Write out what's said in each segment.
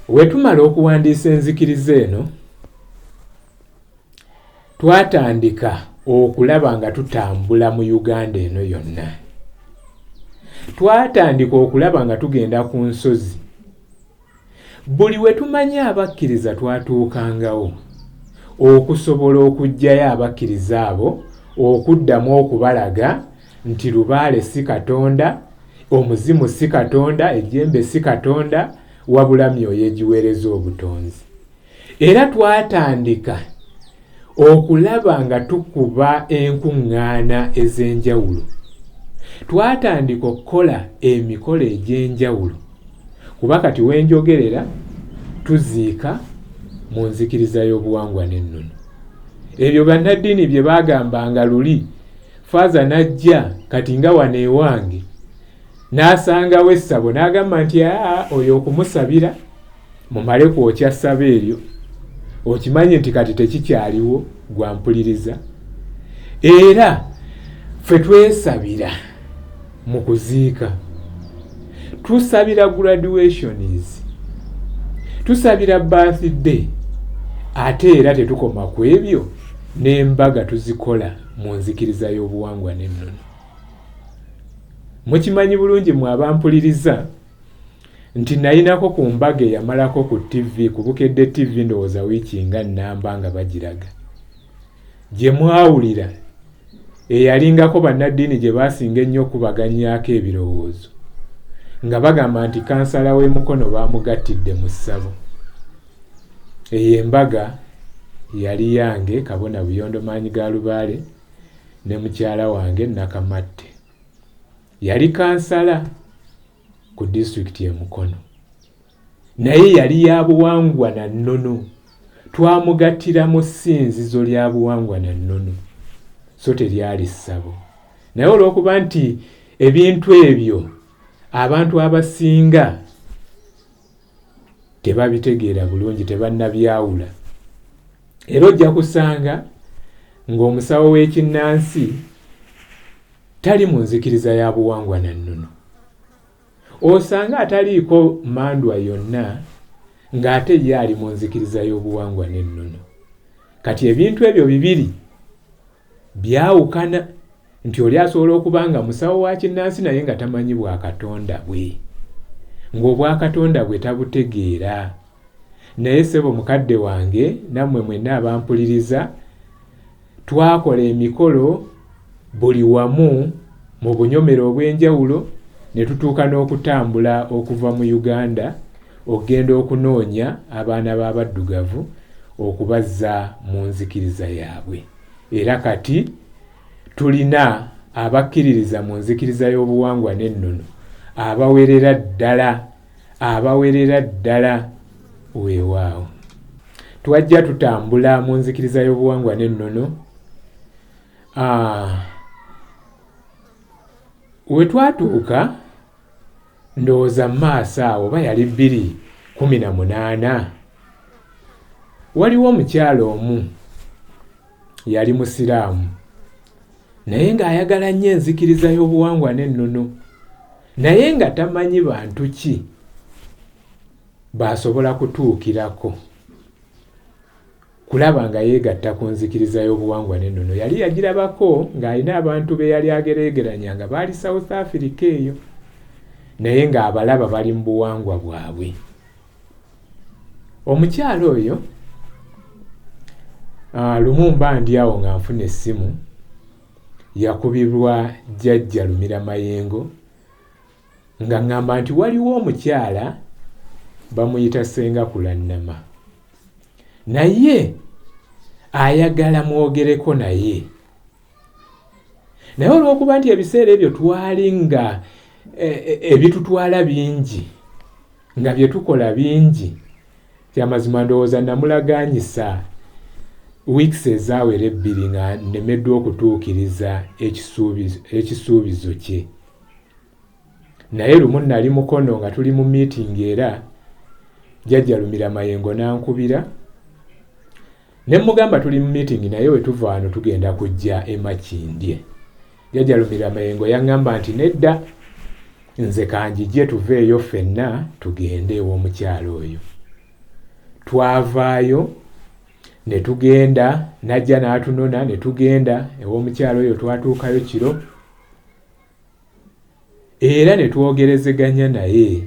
wetumala okuwandiisa enzikiriza eno twatandika okulaba nga tutambula mu Uganda eno yonna. Twatandika okulaba nga tugenda ku nsozi. Buli wetumanya abakkiriza twatuukangawo okusobola okujjayo abakkiriza abo okuddamu okubalaga nti Lubaale si Katonda, omuzimu si Katonda, ejjembe si Katonda, wabula Myoyo egiweereza obutonzi. Era twatandika okulaba nga tukuba enkuŋŋaana ez'enjawulo. Twatandika okukola emikolo egy'enjawulo. Kuba kati wenjogerera tuziika mu nzikiriza y'obuwangwa n'ennono. Ebyo bannaddiini bye baagambanga luli, Faaza n'ajja kati nga wano ewange n'asangawo essabo n'agamba nti oyo okumusabira mumale kwokya ssabo eryo, okimanye nti kati tekikyaliwo gwampuliriza. Era ffe twesabira mu kuziika, tusabira graduations, tusabira birthday, ate era tetukoma ku ebyo n'embaga tuzikola mu nzikiriza y'obuwangwa n'ennono. Mukimanyi bulungi mwe abampuliriza nti nayinako ku mbaga eyamalako ku TV, ku Bukedde TV ndowooza wiiki nga nnamba nga bagiraga, gye mwawulira eyalingako bannaddiini gye baasinga ennyo okubaganyaako ebirowoozo nga bagamba nti kansala w'emukono baamugattidde mu ssabo. Eyo embaga yali yange Kabona Buyondo Maanyi Galubaale ne mukyala wange Nakamatte. Yali kansala ku disitulikiti y'Emukono, naye yali ya buwangwa na nnono. Twamugattira mu ssinzizo lya buwangwa na nnono, so teryali ssabo. Naye olw'okuba nti ebintu ebyo abantu abasinga tebabitegeera bulungi, tebannabyawula, era ojja kusanga ng'omusawo w'ekinnansi tali mu nzikiriza ya buwangwa na nnono. Osanga ataliiko mandwa yonna ng'ate ye ali mu nzikiriza y'obuwangwa n'ennono. Kati ebintu ebyo bibiri byawukana, nti oli asobola okuba nga musawo wa kinnansi naye nga tamanyi bwakatonda bwe, ng'obwakatonda bwe tabutegeera. Naye ssebo mukadde wange, nammwe mwenna abampuliriza, twakola emikolo buli wamu mu bunyomero obw'enjawulo, ne tutuuka n'okutambula okuva mu Uganda okugenda okunoonya abaana b'abaddugavu okubazza mu nzikiriza yaabwe. Era kati tulina abakkiririza mu nzikiriza y'obuwangwa n'ennono abawerera ddala weewaawo. Twajja tutambula mu nzikiriza y'obuwangwa n'ennono. We twatuuka ndowooza maaso awo oba yali 2018, waliwo omukyala omu yali musiraamu naye ng'ayagala nnyo enzikiriza y'obuwangwa n'ennono, naye nga tamanyi bantu ki baasobola kutuukirako kulaba nga yeegatta ku nzikiriza y'obuwangwa n'ennono. Yali yagirabako ng'alina abantu be yali agereegeranya nga baali South Africa eyo, naye ng'abalaba bali mu buwangwa bwabwe. Omukyala oyo lumu mba ndi awo nga nfuna essimu, yakubibwa jjajja Lumira Mayengo nga ngamba nti waliwo omukyala bamuyita Senga Kulannama, naye ayagala mwogereko naye. Naye olw'okuba nti ebiseera ebyo twali nga ebitutwala bingi, nga bye tukola bingi, kyamazima ndowooza namulaganyisa weeks ezaawera 2 nga nnemeddwa okutuukiriza ekisuubizo kye. Naye lumu nali Mukono nga tuli mu meeting, era jjajja Lumira Mayengo n'ankubira ne mugamba tuli mu meeting naye we tuva wano tugenda kujja e Makindye. Jjajja Lumira Mayengo yaŋŋamba nti nedda, nze kanjije tuveeyo ffenna tugende ew'omukyala oyo. twavaayo ne tugenda najja n'atunona ne tugenda ew'omukyalo oyo twatuukayo kiro era ne twogerezeganya naye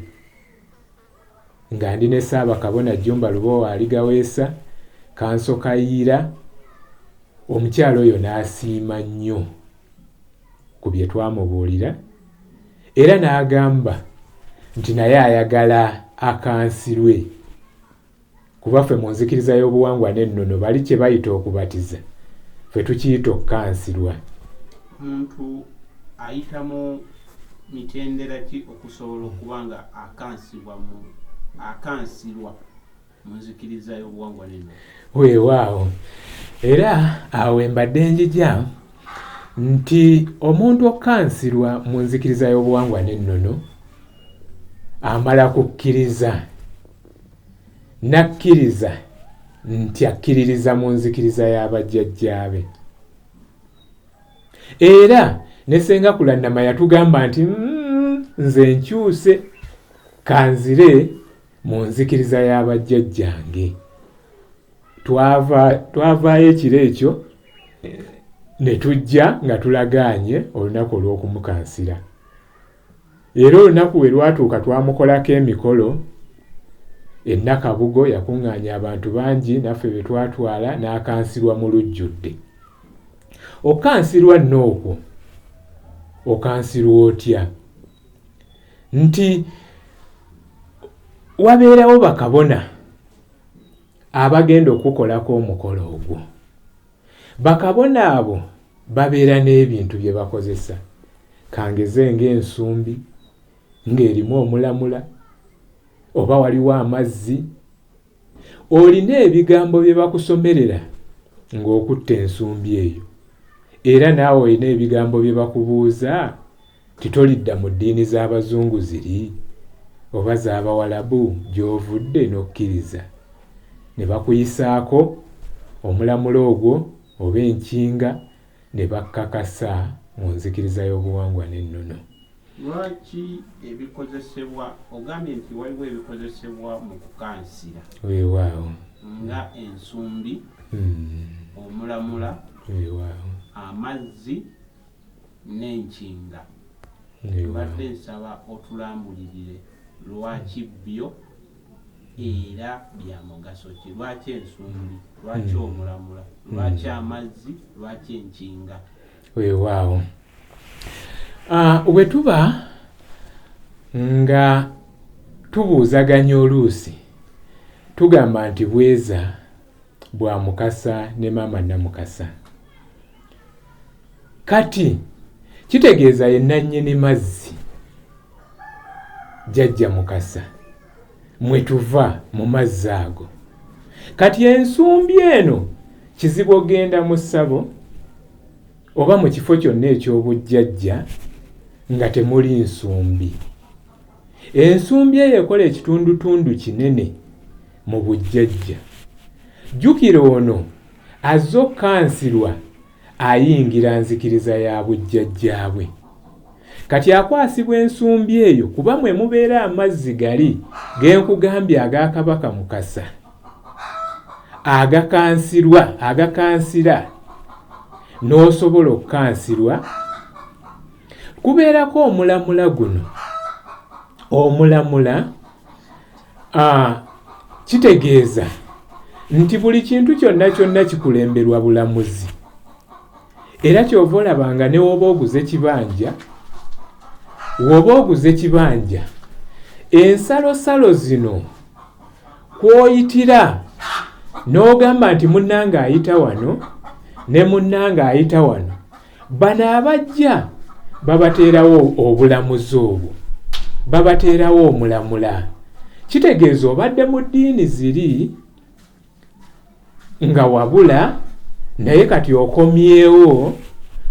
nga ndi ne Ssaabakabona Jjumba Lubowa aligaweesa Kanso Kayiira. Omukyalo oyo n'asiima nnyo ku bye twamubuulira era n'agamba nti naye ayagala akansirwe kuba ffe mu nzikiriza y'obuwangwa n'ennono bali kye bayita okubatiza ffe tukiyita okukansirwa. Omuntu ayitamu mitendera ki okusobola okuba nga akansirwa mu nzikiriza y'obuwangwa n'ennono? Weewaawo, era awo embadde njija nti omuntu okukansirwa mu nzikiriza y'obuwangwa n'ennono amala kukkiriza nakkiriza nti akkiririza mu nzikiriza y'abajjajjaabe. Era ne Ssenga Kulannama yatugamba nti nze nkyuse kanzire mu nzikiriza y'abajjajjange. Twavaayo ekiro ekyo ne tujja nga tulagaanye olunaku olw'okumukansira. Era olunaku we lwatuuka twamukolako emikolo. Nakabugo yakuŋŋaanya abantu bangi naffe be twatwala n'akansirwa mu lujjudde. Okansirwa nno okwo okansirwa otya? Nti wabeerawo bakabona abagenda okukolako omukolo ogwo. Bakabona abo babeera n'ebintu bye bakozesa. Kangeze ng'ensumbi ng'erimu omulamula oba waliwo amazzi. Olina ebigambo bye bakusomerera ng'okutta ensumbi eyo. Era naawe olina ebigambo bye bakubuuza titolidda mu ddiini z'Abazungu ziri oba z'Abawalabu gy'ovudde n'okkiriza. Ne bakuyisaako omulamula ogwo oba enkinga ne bakkakasa mu nzikiriza y'obuwangwa n'ennono. Lwaki ebikozesebwa ogambye nti waliwo ebikozesebwa mu kukansira? Weewaawo. Nga ensumbi, omulamula, weewaawo, amazzi n'enkinga. Mbadde nsaba otulambulirire lwaki byo era bya mugaso ki? Lwaki ensumbi, lwaki omulamula, lwaki amazzi, lwaki enkinga? Weewaawo. Bwe tuba nga tubuuzaganya oluusi tugamba nti bweza bwa Mukasa ne maama Namukasa. Kati kitegeeza ye nannyini mazzi jjajja Mukasa mwe tuva mu mazzi ago. Kati ensumbi eno kizibu ogenda mu ssabo oba mu kifo kyonna eky'obujjajja nga temuli nsumbi. Ensumbi eyo ekola ekitundutundu kinene mu bujjajja. Jjukira ono azze okukansirwa ayingira nzikiriza ya bujjajjaabwe. Kati akwasibwa ensumbi eyo kuba mwe mubeera amazzi gali genkugambye aga Kabaka Mukasa agakansira n'osobola okukansirwa. Kubeerako omulamula guno. Omulamula kitegeeza nti buli kintu kyonna kyonna kikulemberwa bulamuzi. Era kyova olabanga ne woba oguze kibanja ensalosalo zino kwoyitira n'ogamba nti munnanga ayita wano ne munnanga ayita wano, bano abajja babateerawo obulamuzi obwo, babateerawo omulamula. Kitegeeza obadde mu ddiini ziri nga wabula naye kati okomyewo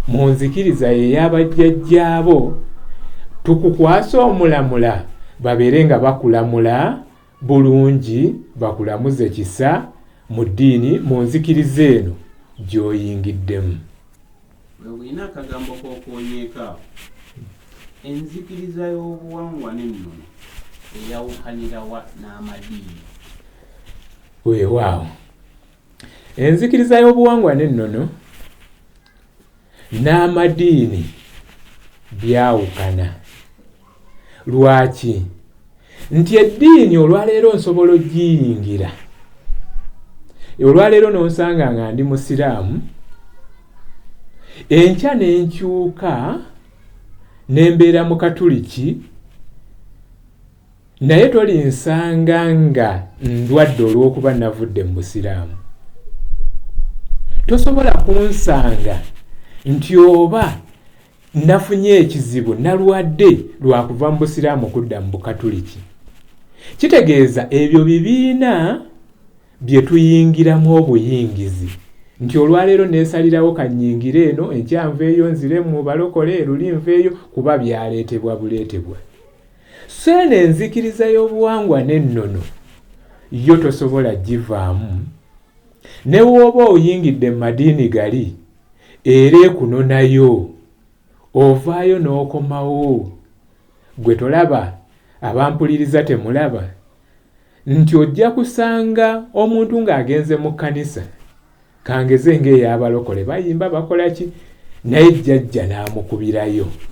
mu nzikiriza ey'abajjajjaabo, tukukwasa omulamula babeere nga bakulamula bulungi, bakulamuze kisa mu ddiini mu nzikiriza eno gy'oyingiddemu. Olina akagambo k'okuwonyeeka enzikiriza y'obuwangwa n'ennono eyawukanirawa n'amadiini? weewaawo enzikiriza y'obuwangwa n'ennono n'amadiini byawukana. Lwaki? Nti eddiini olwaleero nsobola ogiyingira, olwaleero n'onsanga nga ndi musiraamu, enkya n'enkyuka n'embeera mu katuliki, naye tolinsanga nga ndwadde olw'okuba navudde mu busiraamu. Tosobola kunsanga nti oba nafunye ekizibu nalwadde lwakuva mu busiraamu kudda mu bukatuliki. Kitegeeza ebyo bibiina bye tuyingiramu obuyingizi, nti olwaleero neesalirawo kannyingire eno, enkyanveeyo nzire mu balokole, luli nveeyo, kuba byaleetebwa buleetebwa. So eno enzikiriza y'obuwangwa n'ennono yo tosobola givaamu, ne wooba oyingidde mu madiini gali era ekunonayo, ovaayo n'okomawo. Gwe tolaba, abampuliriza temulaba, nti ojja kusanga omuntu ng'agenze mu kkanisa, kangeze ng'ey'abalokole bayimba bakola ki, naye jjajja n'amukubirayo.